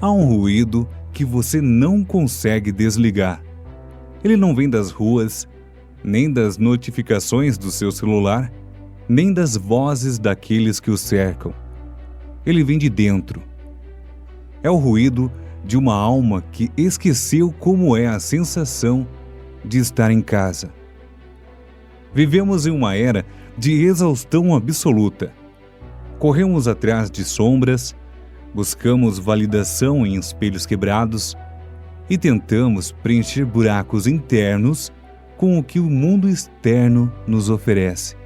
Há um ruído que você não consegue desligar. Ele não vem das ruas, nem das notificações do seu celular, nem das vozes daqueles que o cercam. Ele vem de dentro. É o ruído de uma alma que esqueceu como é a sensação de estar em casa. Vivemos em uma era de exaustão absoluta. Corremos atrás de sombras, buscamos validação em espelhos quebrados e tentamos preencher buracos internos com o que o mundo externo nos oferece.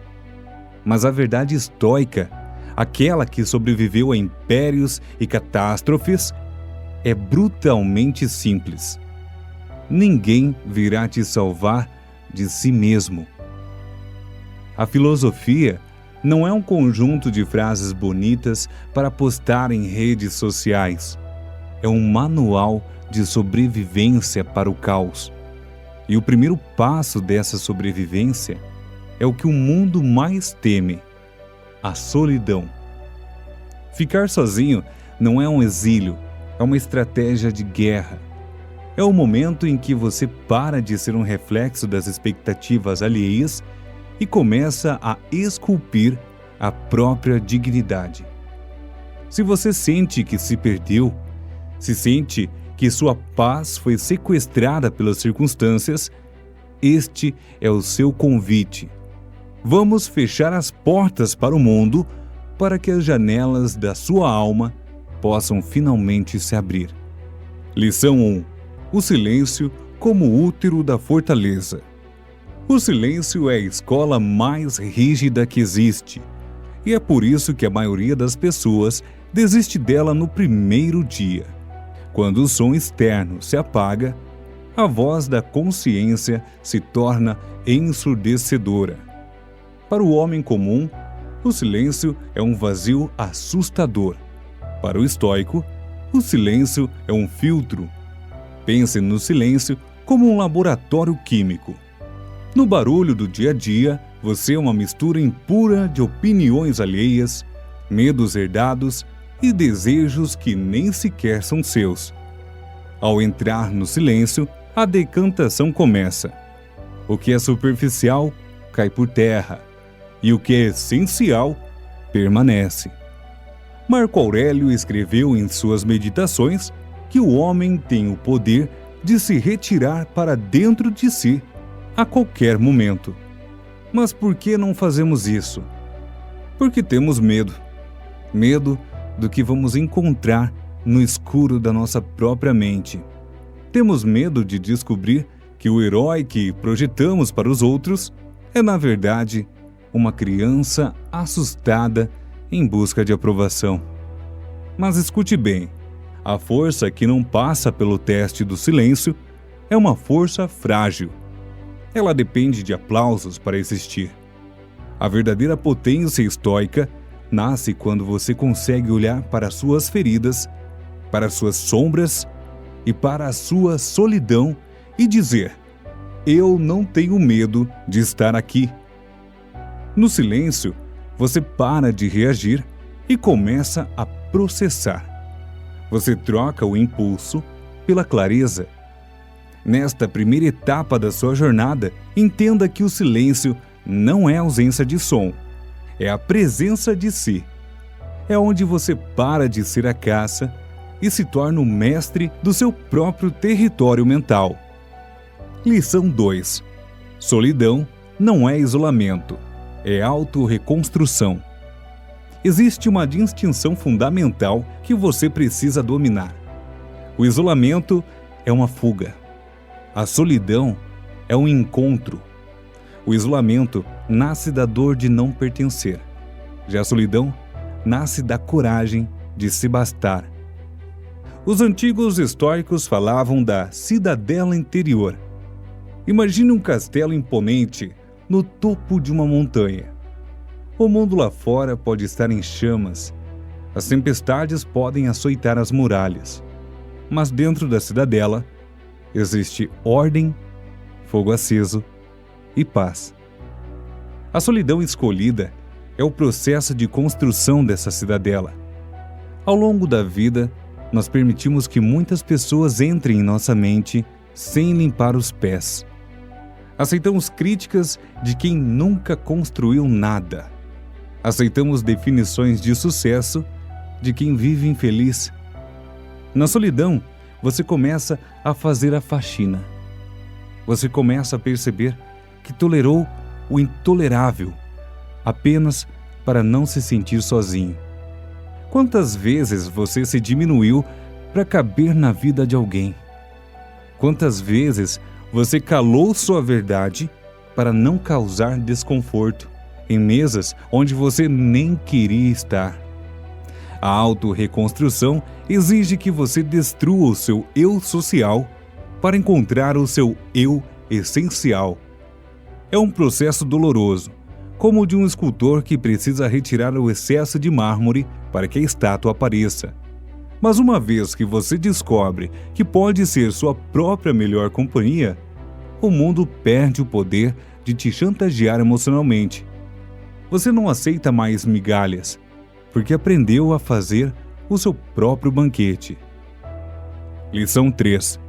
Mas a verdade estoica, aquela que sobreviveu a impérios e catástrofes, é brutalmente simples. Ninguém virá te salvar de si mesmo. A filosofia não é um conjunto de frases bonitas para postar em redes sociais. É um manual de sobrevivência para o caos. E o primeiro passo dessa sobrevivência é o que o mundo mais teme: a solidão. Ficar sozinho não é um exílio, é uma estratégia de guerra. É o momento em que você para de ser um reflexo das expectativas alheias e começa a esculpir a própria dignidade. Se você sente que se perdeu, se sente que sua paz foi sequestrada pelas circunstâncias, este é o seu convite. Vamos fechar as portas para o mundo para que as janelas da sua alma possam finalmente se abrir. Lição 1. O silêncio como útero da fortaleza. O silêncio é a escola mais rígida que existe. E é por isso que a maioria das pessoas desiste dela no primeiro dia. Quando o som externo se apaga, a voz da consciência se torna ensurdecedora. Para o homem comum, o silêncio é um vazio assustador. Para o estoico, o silêncio é um filtro. Pense no silêncio como um laboratório químico. No barulho do dia a dia, você é uma mistura impura de opiniões alheias, medos herdados e desejos que nem sequer são seus. Ao entrar no silêncio, a decantação começa. O que é superficial cai por terra, e o que é essencial permanece. Marco Aurélio escreveu em suas meditações que o homem tem o poder de se retirar para dentro de si a qualquer momento. Mas por que não fazemos isso? Porque temos medo. Medo do que vamos encontrar no escuro da nossa própria mente. Temos medo de descobrir que o herói que projetamos para os outros é, na verdade, uma criança assustada em busca de aprovação. Mas escute bem, a força que não passa pelo teste do silêncio é uma força frágil. Ela depende de aplausos para existir. A verdadeira potência estoica nasce quando você consegue olhar para suas feridas, para suas sombras e para a sua solidão e dizer: eu não tenho medo de estar aqui. No silêncio, você para de reagir e começa a processar. Você troca o impulso pela clareza. Nesta primeira etapa da sua jornada, entenda que o silêncio não é ausência de som, é a presença de si. É onde você para de ser a caça e se torna o mestre do seu próprio território mental. Lição 2. Solidão não é isolamento, é autorreconstrução. Existe uma distinção fundamental que você precisa dominar. O isolamento é uma fuga. A solidão é um encontro. O isolamento nasce da dor de não pertencer. Já a solidão nasce da coragem de se bastar. Os antigos estoicos falavam da cidadela interior. Imagine um castelo imponente no topo de uma montanha. O mundo lá fora pode estar em chamas. As tempestades podem açoitar as muralhas. Mas dentro da cidadela existe ordem, fogo aceso e paz. A solidão escolhida é o processo de construção dessa cidadela. Ao longo da vida, Nós permitimos que muitas pessoas entrem em nossa mente sem limpar os pés. Aceitamos críticas de quem nunca construiu nada. Aceitamos definições de sucesso de quem vive infeliz. Na solidão, você começa a fazer a faxina. Você começa a perceber que tolerou o intolerável apenas para não se sentir sozinho. Quantas vezes você se diminuiu para caber na vida de alguém? Quantas vezes você calou sua verdade para não causar desconforto em mesas onde você nem queria estar? A autorreconstrução exige que você destrua o seu eu social para encontrar o seu eu essencial. É um processo doloroso, como o de um escultor que precisa retirar o excesso de mármore para que a estátua apareça. Mas uma vez que você descobre que pode ser sua própria melhor companhia, o mundo perde o poder de te chantagear emocionalmente. Você não aceita mais migalhas, porque aprendeu a fazer o seu próprio banquete. Lição 3.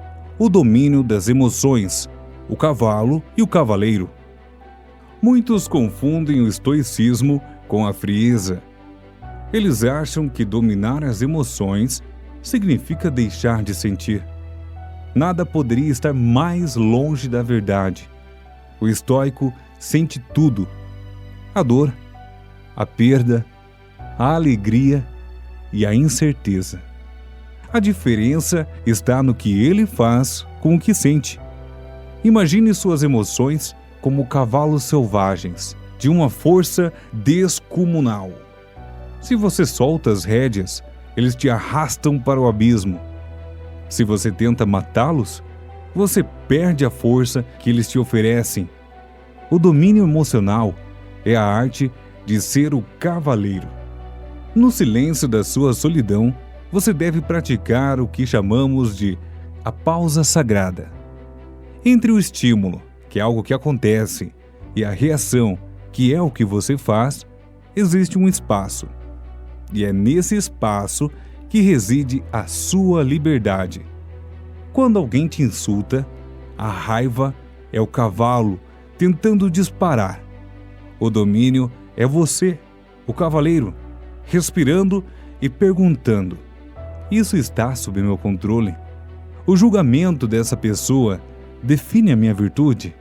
O domínio das emoções, o cavalo e o cavaleiro. Muitos confundem o estoicismo com a frieza. Eles acham que dominar as emoções significa deixar de sentir. Nada poderia estar mais longe da verdade. O estoico sente tudo: a dor, a perda, a alegria e a incerteza. A diferença está no que ele faz com o que sente. Imagine suas emoções como cavalos selvagens, de uma força descomunal. Se você solta as rédeas, eles te arrastam para o abismo. Se você tenta matá-los, você perde a força que eles te oferecem. O domínio emocional é a arte de ser o cavaleiro. No silêncio da sua solidão, você deve praticar o que chamamos de a pausa sagrada. Entre o estímulo, que é algo que acontece, e a reação, que é o que você faz, existe um espaço. E é nesse espaço que reside a sua liberdade. Quando alguém te insulta, a raiva é o cavalo tentando disparar. O domínio é você, o cavaleiro, respirando e perguntando: isso está sob meu controle? O julgamento dessa pessoa define a minha virtude?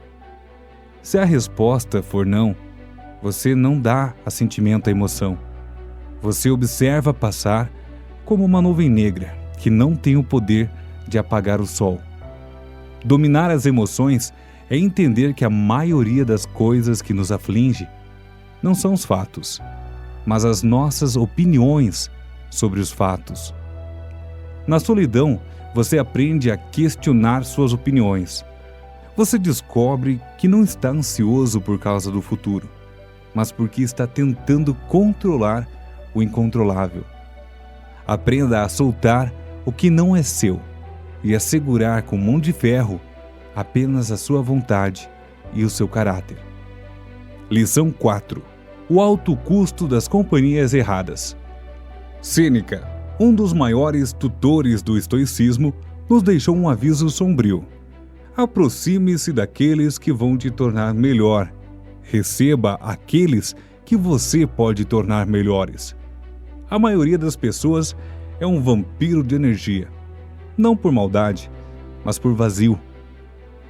Se a resposta for não, você não dá assentimento à emoção. Você observa passar como uma nuvem negra que não tem o poder de apagar o sol. Dominar as emoções é entender que a maioria das coisas que nos aflige não são os fatos, mas as nossas opiniões sobre os fatos. Na solidão, você aprende a questionar suas opiniões. Você descobre que não está ansioso por causa do futuro, mas porque está tentando controlar o incontrolável. Aprenda a soltar o que não é seu e a segurar com mão de ferro apenas a sua vontade e o seu caráter. Lição 4. O alto custo das companhias erradas. Sêneca, um dos maiores tutores do estoicismo, nos deixou um aviso sombrio. Aproxime-se daqueles que vão te tornar melhor. Receba aqueles que você pode tornar melhores. A maioria das pessoas é um vampiro de energia. Não por maldade, mas por vazio.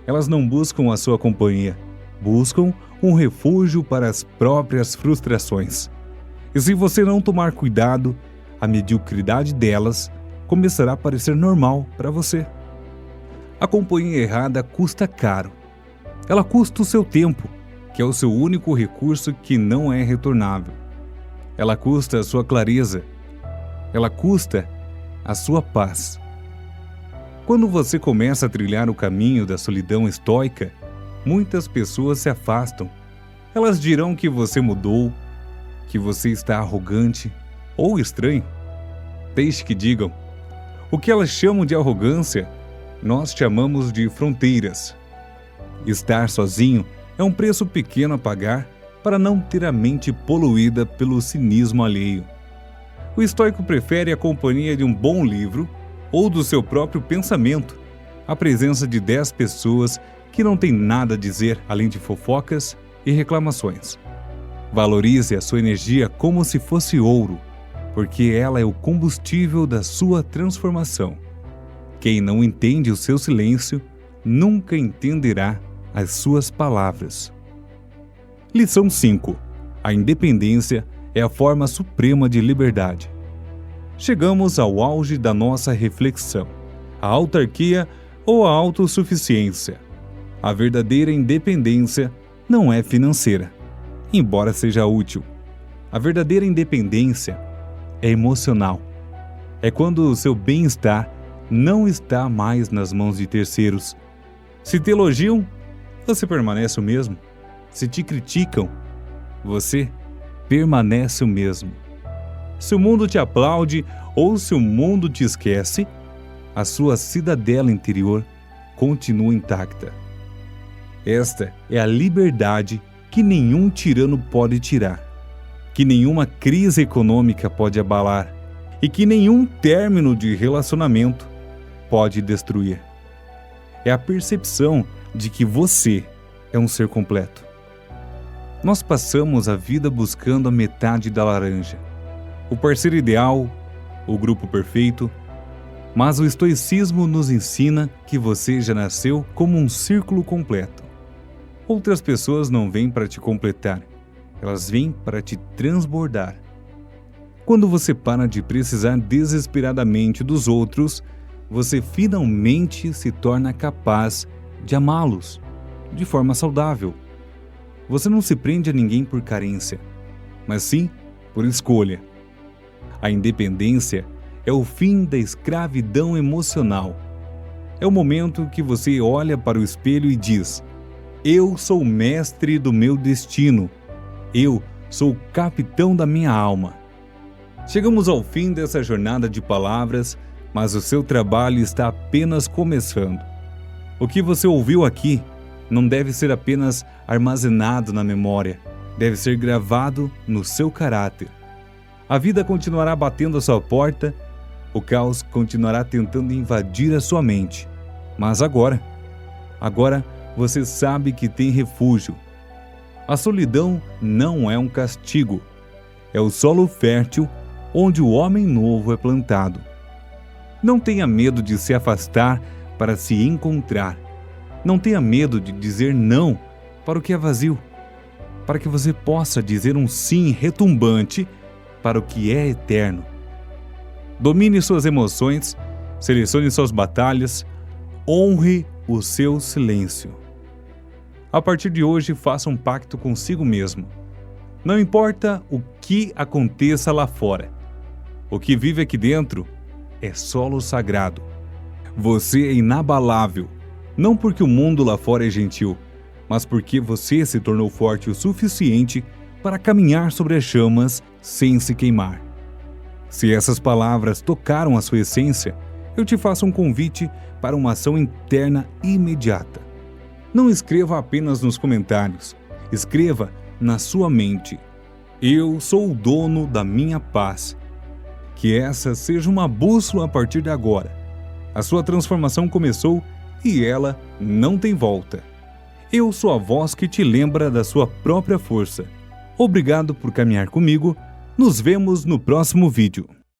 Elas não buscam a sua companhia, buscam um refúgio para as próprias frustrações. E se você não tomar cuidado, a mediocridade delas começará a parecer normal para você. A companhia errada custa caro. Ela custa o seu tempo, que é o seu único recurso que não é retornável. Ela custa a sua clareza. Ela custa a sua paz. Quando você começa a trilhar o caminho da solidão estoica, muitas pessoas se afastam. Elas dirão que você mudou, que você está arrogante ou estranho. Deixe que digam. O que elas chamam de arrogância, nós chamamos de fronteiras. Estar sozinho é um preço pequeno a pagar para não ter a mente poluída pelo cinismo alheio. O estoico prefere a companhia de um bom livro ou do seu próprio pensamento, a presença de 10 pessoas que não têm nada a dizer além de fofocas e reclamações. Valorize a sua energia como se fosse ouro, porque ela é o combustível da sua transformação. Quem não entende o seu silêncio, nunca entenderá as suas palavras. Lição 5. A independência é a forma suprema de liberdade. Chegamos ao auge da nossa reflexão: a autarquia ou a autossuficiência. A verdadeira independência não é financeira, embora seja útil. A verdadeira independência é emocional. É quando o seu bem-estar não está mais nas mãos de terceiros. Se te elogiam, você permanece o mesmo. Se te criticam, você permanece o mesmo. Se o mundo te aplaude ou se o mundo te esquece, a sua cidadela interior continua intacta. Esta é a liberdade que nenhum tirano pode tirar, que nenhuma crise econômica pode abalar e que nenhum término de relacionamento pode destruir. É a percepção de que você é um ser completo. Nós passamos a vida buscando a metade da laranja, o parceiro ideal, o grupo perfeito, mas o estoicismo nos ensina que você já nasceu como um círculo completo. Outras pessoas não vêm para te completar, elas vêm para te transbordar. Quando você para de precisar desesperadamente dos outros, você finalmente se torna capaz de amá-los de forma saudável. Você não se prende a ninguém por carência, mas sim por escolha. A independência é o fim da escravidão emocional. É o momento que você olha para o espelho e diz: eu sou o mestre do meu destino. Eu sou o capitão da minha alma. Chegamos ao fim dessa jornada de palavras, mas o seu trabalho está apenas começando. O que você ouviu aqui não deve ser apenas armazenado na memória, deve ser gravado no seu caráter. A vida continuará batendo à sua porta, o caos continuará tentando invadir a sua mente. Mas agora você sabe que tem refúgio. A solidão não é um castigo, é o solo fértil onde o homem novo é plantado. Não tenha medo de se afastar para se encontrar. Não tenha medo de dizer não para o que é vazio, para que você possa dizer um sim retumbante para o que é eterno. Domine suas emoções, selecione suas batalhas, honre o seu silêncio. A partir de hoje, faça um pacto consigo mesmo. Não importa o que aconteça lá fora, o que vive aqui dentro é solo sagrado. Você é inabalável, não porque o mundo lá fora é gentil, mas porque você se tornou forte o suficiente para caminhar sobre as chamas sem se queimar. Se essas palavras tocaram a sua essência, eu te faço um convite para uma ação interna imediata. Não escreva apenas nos comentários, escreva na sua mente: eu sou o dono da minha paz. Que essa seja uma bússola a partir de agora. A sua transformação começou e ela não tem volta. Eu sou a voz que te lembra da sua própria força. Obrigado por caminhar comigo. Nos vemos no próximo vídeo.